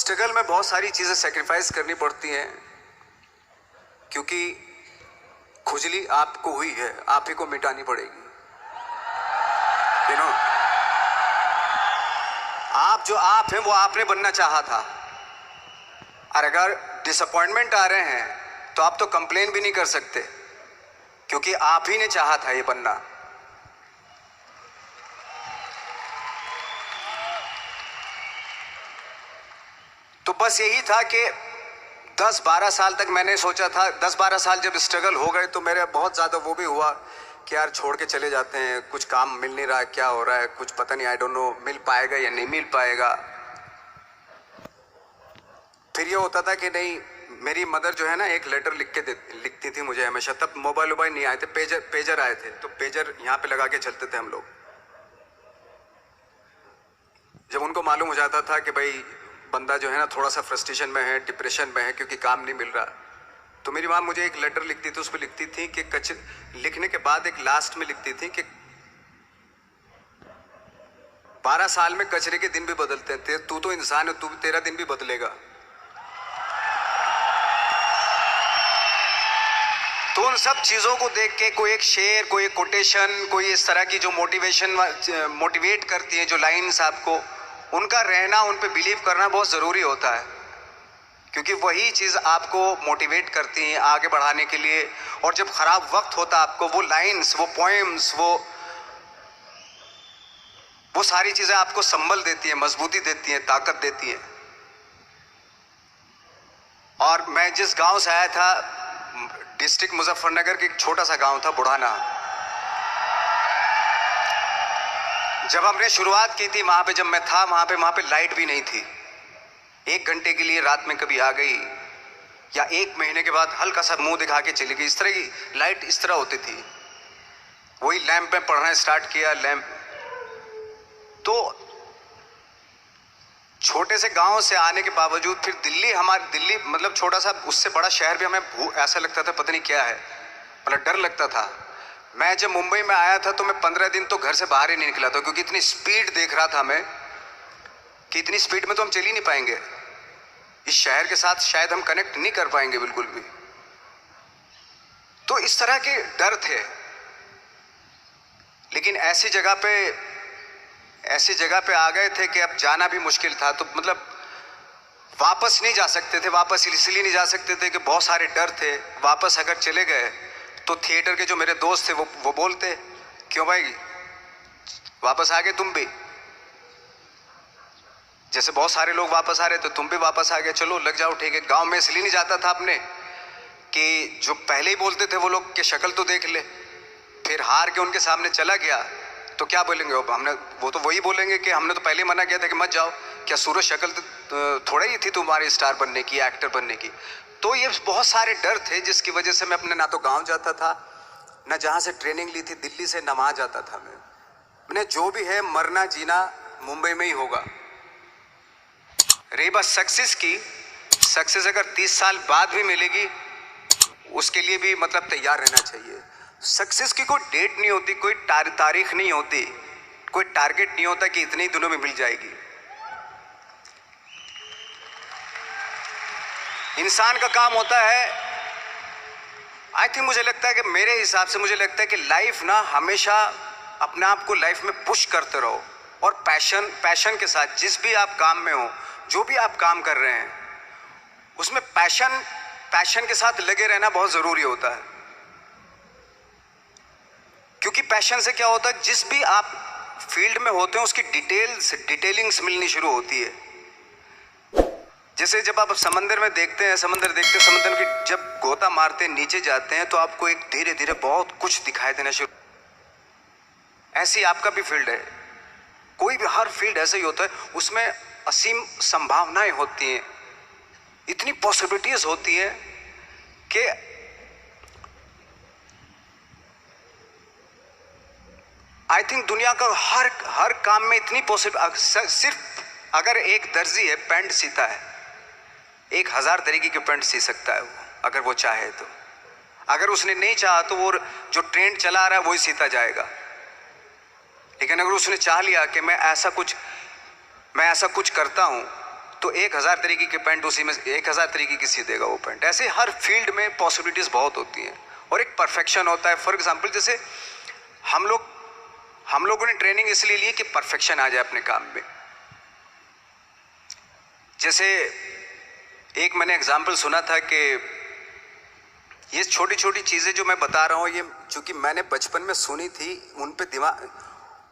Struggle में बहुत सारी चीजें सेक्रीफाइस करनी पड़ती हैं, क्योंकि खुजली आपको हुई है, आप ही को मिटानी पड़ेगी। आप जो आप हैं वो आपने बनना चाहा था, और अगर डिसअपॉइंटमेंट आ रहे हैं तो आप तो कंप्लेन भी नहीं कर सकते, क्योंकि आप ही ने चाहा था ये बनना। तो बस यही था कि 10-12 साल तक मैंने सोचा था, 10-12 साल जब स्ट्रगल हो गए तो मेरे बहुत ज़्यादा वो भी हुआ कि यार छोड़ के चले जाते हैं, कुछ काम मिल नहीं रहा है, क्या हो रहा है कुछ पता नहीं, आई डोंट नो मिल पाएगा या नहीं मिल पाएगा। फिर ये होता था कि नहीं, मेरी मदर जो है ना एक लेटर लिखती थी मुझे हमेशा। तब मोबाइल नहीं आए थे, पेजर आए थे, तो पेजर यहाँ पे लगा के चलते थे हम लोग। जब उनको मालूम हो जाता था कि भाई बंदा जो है ना थोड़ा सा फ्रस्ट्रेशन में है, डिप्रेशन में है क्योंकि काम नहीं मिल रहा, तो मेरी माँ मुझे एक लेटर लिखती थी। उस पर लिखती थी कि लिखने के बाद एक लास्ट में लिखती थी कि 12 साल में कचरे के दिन भी बदलते थे, तू तो इंसान है, तू तेरा दिन भी बदलेगा। तो उन सब चीजों को देख के कोई एक शेर, कोई एक कोटेशन, कोई इस तरह की जो मोटिवेट करती है, जो लाइंस आपको, उनका रहना, उन पे बिलीव करना बहुत जरूरी होता है, क्योंकि वही चीज आपको मोटिवेट करती है आगे बढ़ाने के लिए। और जब खराब वक्त होता है आपको वो लाइंस, वो पोएम्स, वो सारी चीजें आपको संबल देती है, मजबूती देती है, ताकत देती है। और मैं जिस गांव से आया था, डिस्ट्रिक्ट मुजफ्फरनगर के एक छोटा सा गांव था बुढ़ाना। जब हमने शुरुआत की थी वहां पे, जब मैं था वहां पे लाइट भी नहीं थी। 1 घंटे के लिए रात में कभी आ गई, या 1 महीने के बाद हल्का सा मुंह दिखा के चली गई। इस तरह की लाइट इस तरह होती थी। वही लैंप में पढ़ना स्टार्ट किया, लैंप। तो छोटे से गांव से आने के बावजूद फिर दिल्ली मतलब छोटा सा, उससे बड़ा शहर भी हमें ऐसा लगता था पता नहीं क्या है, मतलब डर लगता था। मैं जब मुंबई में आया था तो मैं 15 दिन तो घर से बाहर ही नहीं निकला था, क्योंकि इतनी स्पीड देख रहा था मैं कि इतनी स्पीड में तो हम चल ही नहीं पाएंगे, इस शहर के साथ शायद हम कनेक्ट नहीं कर पाएंगे बिल्कुल भी। तो इस तरह के डर थे। लेकिन ऐसी जगह पे आ गए थे कि अब जाना भी मुश्किल था। तो मतलब वापस नहीं जा सकते थे। वापस इसलिए नहीं जा सकते थे कि बहुत सारे डर थे। वापस अगर चले गए तो थिएटर के जो मेरे दोस्त थे वो बोलते, क्यों भाई वापस आ गए तुम भी, जैसे बहुत सारे लोग वापस आ रहे थे तुम भी वापस आ गए, चलो लग जाओ ठीक है। गांव में इसलिए नहीं जाता था अपने कि जो पहले ही बोलते थे वो लोग के शक्ल तो देख ले, फिर हार के उनके सामने चला गया तो क्या बोलेंगे वो तो वही बोलेंगे कि हमने तो पहले मना किया था कि मत जाओ, क्या सूरज शक्ल तो थोड़ा ही थी तुम्हारी स्टार बनने की, एक्टर बनने की। तो ये बहुत सारे डर थे जिसकी वजह से मैं अपने ना तो गांव जाता था, ना जहां से ट्रेनिंग ली थी दिल्ली से, ना वहां जाता था। मैंने जो भी है मरना जीना मुंबई में ही होगा। रही बात सक्सेस की, सक्सेस अगर 30 साल बाद भी मिलेगी उसके लिए भी मतलब तैयार रहना चाहिए। सक्सेस की कोई डेट नहीं होती, कोई तारीख नहीं होती, कोई टारगेट नहीं होता कि इतने ही दिनों में मिल जाएगी। इंसान का काम होता है, आई थिंक मुझे लगता है कि मेरे हिसाब से मुझे लगता है कि लाइफ ना हमेशा अपने आप को लाइफ में पुश करते रहो, और पैशन के साथ जिस भी आप काम में हो, जो भी आप काम कर रहे हैं उसमें पैशन के साथ लगे रहना बहुत जरूरी होता है। क्योंकि पैशन से क्या होता है, जिस भी आप फील्ड में होते हैं उसकी डिटेलिंग्स मिलनी शुरू होती है। जैसे जब आप समंदर में देखते हैं, समंदर की जब गोता मारते हैं, नीचे जाते हैं तो आपको एक धीरे धीरे बहुत कुछ दिखाई देना शुरू। ऐसी आपका भी फील्ड है, कोई भी हर फील्ड ऐसा ही होता है, उसमें असीम संभावनाएं होती हैं, इतनी पॉसिबिलिटीज होती है कि आई थिंक दुनिया का हर काम में इतनी सिर्फ अगर एक दर्जी है पैंट सीता है, 1000 तरीके के पैंट सी सकता है वो, अगर वो चाहे तो। अगर उसने नहीं चाहा तो वो जो ट्रेंड चला रहा है वही सीता जाएगा। लेकिन अगर उसने चाह लिया कि मैं ऐसा कुछ करता हूं, तो तो 1000 तरीके के पैंट उसी में 1000 तरीके की सी देगा वो पैंट। ऐसे हर फील्ड में पॉसिबिलिटीज बहुत होती हैं और एक परफेक्शन होता है। फॉर एग्जाम्पल जैसे हम लोगों ने ट्रेनिंग इसलिए ली कि परफेक्शन आ जाए अपने काम में। जैसे एक मैंने एग्जाम्पल सुना था कि ये छोटी छोटी चीज़ें जो मैं बता रहा हूँ, ये चूंकि मैंने बचपन में सुनी थी, उन पे दिमाग,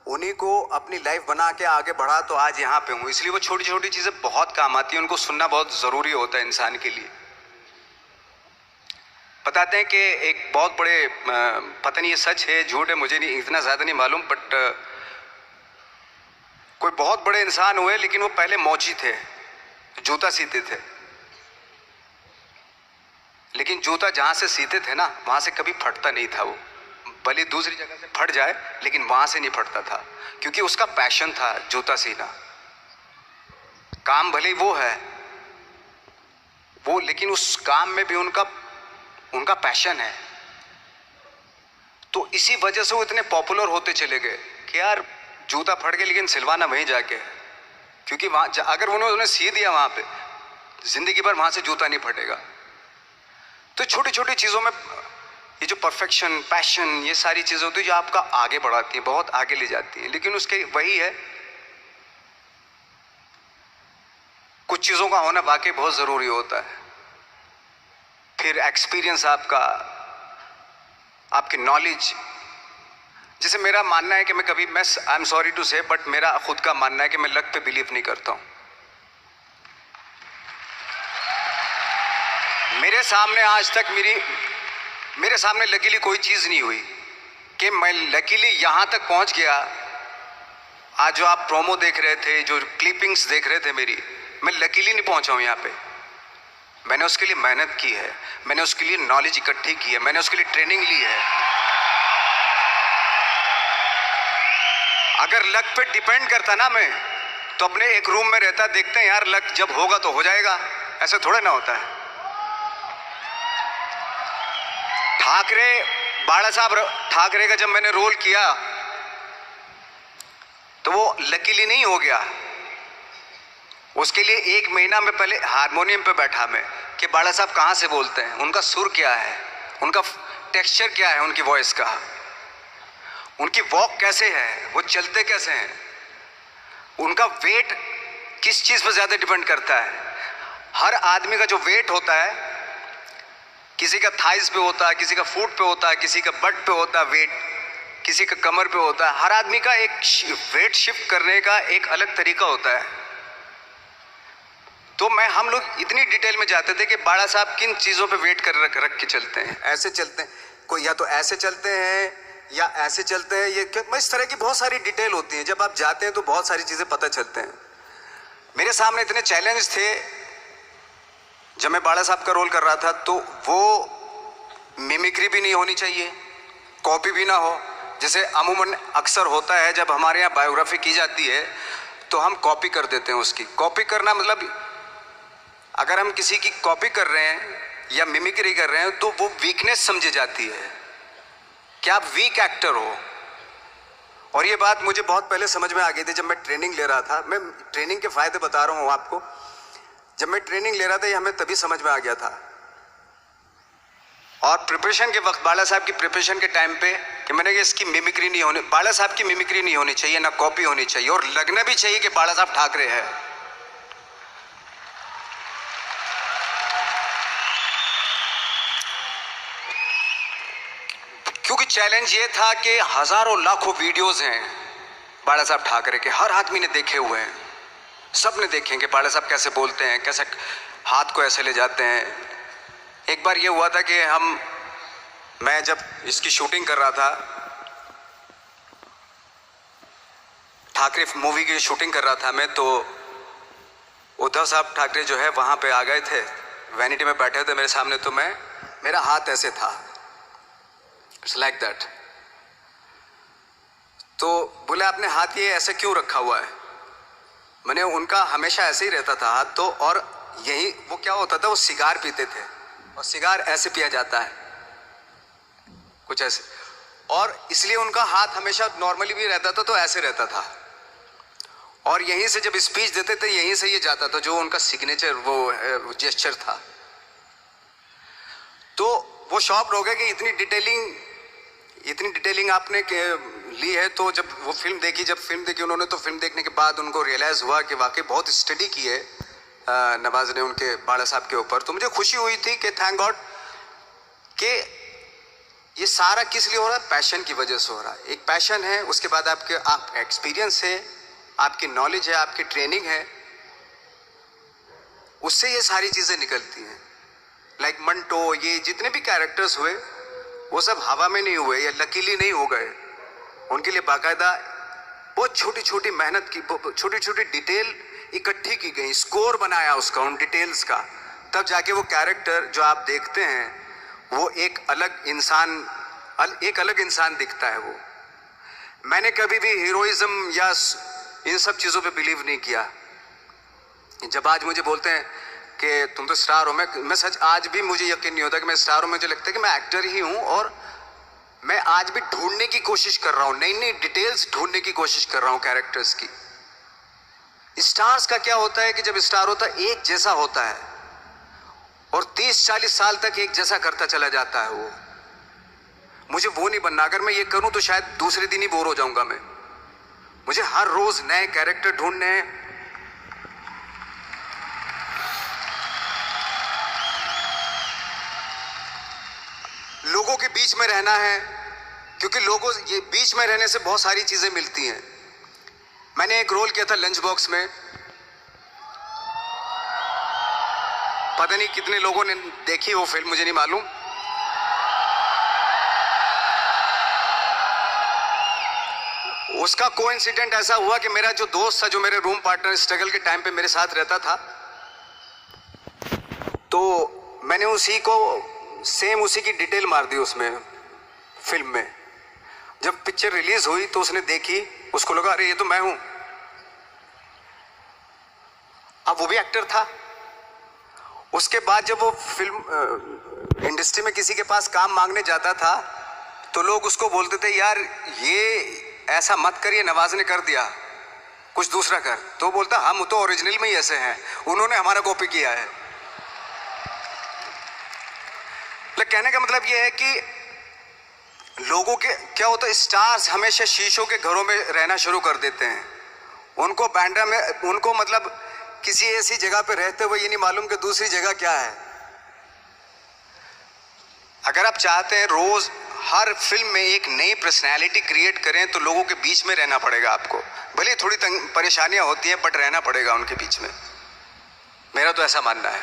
उन्हीं को अपनी लाइफ बना के आगे बढ़ा तो आज यहाँ पे हूँ। इसलिए वो छोटी छोटी चीज़ें बहुत काम आती हैं, उनको सुनना बहुत ज़रूरी होता है इंसान के लिए। बताते हैं कि एक बहुत बड़े, पता नहीं ये सच है झूठ है, मुझे नहीं इतना ज़्यादा नहीं मालूम, बट कोई बहुत बड़े इंसान हुए, लेकिन वो पहले मौची थे, जूता सीते थे। लेकिन जूता जहाँ से सीते थे ना, वहाँ से कभी फटता नहीं था वो, भले दूसरी जगह से फट जाए लेकिन वहाँ से नहीं फटता था, क्योंकि उसका पैशन था जूता सीना। काम भले वो है वो, लेकिन उस काम में भी उनका पैशन है। तो इसी वजह से वो इतने पॉपुलर होते चले गए कि यार जूता फट गया लेकिन सिलवाना वहीं जाके, क्योंकि वहाँ अगर उन्होंने सी दिया वहाँ पे, जिंदगी भर वहाँ से जूता नहीं फटेगा। तो छोटी छोटी चीज़ों में ये जो परफेक्शन, पैशन, ये सारी चीज़ें होती है जो आपका आगे बढ़ाती हैं, बहुत आगे ले जाती हैं। लेकिन उसके वही है, कुछ चीज़ों का होना वाकई बहुत ज़रूरी होता है। फिर एक्सपीरियंस आपकी नॉलेज। जैसे मेरा मानना है कि मैं आई एम सॉरी टू से, बट मेरा खुद का मानना है कि मैं लक पे बिलीव नहीं करता हूँ। मेरे सामने आज तक मेरे सामने लकीली कोई चीज़ नहीं हुई कि मैं लकीली यहाँ तक पहुँच गया। आज जो आप प्रोमो देख रहे थे, जो क्लिपिंग्स देख रहे थे मेरी, मैं लकीली नहीं पहुँचा हूँ यहाँ पे। मैंने उसके लिए मेहनत की है, मैंने उसके लिए नॉलेज इकट्ठी की है, मैंने उसके लिए ट्रेनिंग ली है। अगर लक पे डिपेंड करता ना मैं, तो अपने एक रूम में रहता, देखते हैं यार लक जब होगा तो हो जाएगा, ऐसे थोड़ा ना होता है। बाला साहब ठाकरे का जब मैंने रोल किया तो वो लकीली नहीं हो गया। उसके लिए 1 महीना में पहले हारमोनियम पे बैठा मैं कि बाला साहब कहाँ से बोलते हैं, उनका सुर क्या है, उनका टेक्सचर क्या है, उनकी वॉइस का, उनकी वॉक कैसे है, वो चलते कैसे हैं, उनका वेट किस चीज़ पर ज़्यादा डिपेंड करता है। हर आदमी का जो वेट होता है, किसी का थाइस पे होता है, किसी का फुट पे होता है, किसी का बट पे होता है वेट, किसी का कमर पे होता है। हर आदमी का एक वेट शिफ्ट करने का एक अलग तरीका होता है। तो हम लोग इतनी डिटेल में जाते थे कि बाला साहब किन चीज़ों पे वेट कर रख के चलते हैं, ऐसे चलते हैं, कोई या तो ऐसे चलते हैं या ऐसे चलते हैं, ये इस तरह की बहुत सारी डिटेल होती है। जब आप जाते हैं तो बहुत सारी चीज़ें पता चलते हैं। मेरे सामने इतने चैलेंज थे जब मैं बाला साहब का रोल कर रहा था, तो वो मिमिक्री भी नहीं होनी चाहिए, कॉपी भी ना हो। जैसे अमूमन अक्सर होता है जब हमारे यहाँ बायोग्राफी की जाती है तो हम कॉपी कर देते हैं। उसकी कॉपी करना मतलब अगर हम किसी की कॉपी कर रहे हैं या मिमिक्री कर रहे हैं तो वो वीकनेस समझी जाती है कि आप वीक एक्टर हो। और ये बात मुझे बहुत पहले समझ में आ गई थी जब मैं ट्रेनिंग ले रहा था। मैं ट्रेनिंग के फायदे बता रहा हूँ आपको। जब मैं ट्रेनिंग ले रहा था ये हमें तभी समझ में आ गया था। और प्रिपरेशन के वक्त, बाला साहब की प्रिपरेशन के टाइम पे, कि मैंने कहा इसकी मिमिक्री नहीं होनी, बाला साहब की मिमिक्री नहीं होनी चाहिए, ना कॉपी होनी चाहिए, और लगना भी चाहिए कि बाला साहब ठाकरे है। क्योंकि चैलेंज ये था कि हजारों लाखों वीडियोस हैं बाला साहब ठाकरे के, हर आदमी ने देखे हुए हैं, सब ने देखे कि बाला साहब कैसे बोलते हैं, कैसे हाथ को ऐसे ले जाते हैं। एक बार ये हुआ था कि मैं जब इसकी शूटिंग कर रहा था, ठाकरे मूवी की शूटिंग कर रहा था मैं, तो उद्धव साहब ठाकरे जो है वहाँ पे आ गए थे, वैनिटी में बैठे थे मेरे सामने। तो मेरा हाथ ऐसे था, इट्स लाइक दैट। तो बोले आपने हाथ ये ऐसे क्यों रखा हुआ है? मैंने उनका हमेशा ऐसे ही रहता था हाथ। तो और यही वो क्या होता था, वो सिगार पीते थे और सिगार ऐसे पिया जाता है कुछ ऐसे, और इसलिए उनका हाथ हमेशा नॉर्मली भी रहता था तो ऐसे रहता था। और यहीं से जब स्पीच देते थे यहीं से ये जाता था, जो उनका सिग्नेचर वो जेस्चर था। तो वो शॉक्ड हो गए कि इतनी डिटेलिंग आपने ली है। तो जब वो फिल्म देखी उन्होंने, तो फिल्म देखने के बाद उनको रियलाइज हुआ कि वाकई बहुत स्टडी की है नवाज ने उनके बाड़ा साहब के ऊपर। तो मुझे खुशी हुई थी कि थैंक गॉड कि ये सारा किस लिए हो रहा है, पैशन की वजह से हो रहा है। एक पैशन है, उसके बाद आप एक्सपीरियंस है, आपकी नॉलेज है, आपकी ट्रेनिंग है, उससे ये सारी चीजें निकलती हैं। लाइक मंटो, ये जितने भी कैरेक्टर्स हुए वो सब हवा में नहीं हुए या लकीली नहीं हो गए। उनके लिए बाकायदा बहुत छोटी छोटी मेहनत की, छोटी छोटी डिटेल इकट्ठी की गई, स्कोर बनाया उसका, उन डिटेल्स का, तब जाके वो कैरेक्टर जो आप देखते हैं वो एक अलग इंसान दिखता है। वो मैंने कभी भी हीरोइज्म या इन सब चीजों पे बिलीव नहीं किया। जब आज मुझे बोलते हैं कि तुम तो स्टार हो, मैं सच आज भी मुझे यकीन नहीं होता कि मैं स्टार हूं। मुझे लगता है कि मैं एक्टर ही हूं, और मैं आज भी ढूंढने की कोशिश कर रहा हूं, नई नई डिटेल्स ढूंढने की कोशिश कर रहा हूं कैरेक्टर्स की। स्टार्स का क्या होता है कि जब स्टार होता है एक जैसा होता है और 30-40 साल तक एक जैसा करता चला जाता है। वो मुझे वो नहीं बनना। अगर मैं ये करूं तो शायद दूसरे दिन ही बोर हो जाऊंगा मैं। मुझे हर रोज नए कैरेक्टर ढूंढने हैं। लोगों के बीच में रहना है, क्योंकि लोगों ये बीच में रहने से बहुत सारी चीजें मिलती हैं। मैंने एक रोल किया था लंच बॉक्स में, पता नहीं कितने लोगों ने देखी वो फिल्म, मुझे नहीं मालूम। उसका कोइंसिडेंट ऐसा हुआ कि मेरा जो दोस्त था, जो मेरे रूम पार्टनर स्ट्रगल के टाइम पे मेरे साथ रहता था, तो मैंने उसी की डिटेल मार दी उसमें फिल्म में। जब पिक्चर रिलीज हुई तो उसने देखी, उसको लगा अरे ये तो मैं हूं। अब वो भी एक्टर था। उसके बाद जब वो फिल्म इंडस्ट्री में किसी के पास काम मांगने जाता था तो लोग उसको बोलते थे यार ये ऐसा मत करिए, नवाज ने कर दिया, कुछ दूसरा कर। तो बोलता हम तो ओरिजिनल में ही ऐसे हैं, उन्होंने हमारा कॉपी किया है। कहने का मतलब ये है कि लोगों के क्या होता है, स्टार्स हमेशा शीशों के घरों में रहना शुरू कर देते हैं। उनको बैंड्रा में, उनको मतलब किसी ऐसी जगह पे रहते हुए ये नहीं मालूम कि दूसरी जगह क्या है। अगर आप चाहते हैं रोज हर फिल्म में एक नई पर्सनैलिटी क्रिएट करें तो लोगों के बीच में रहना पड़ेगा आपको। भले थोड़ी परेशानियां होती हैं बट रहना पड़ेगा उनके बीच में। मेरा तो ऐसा मानना है।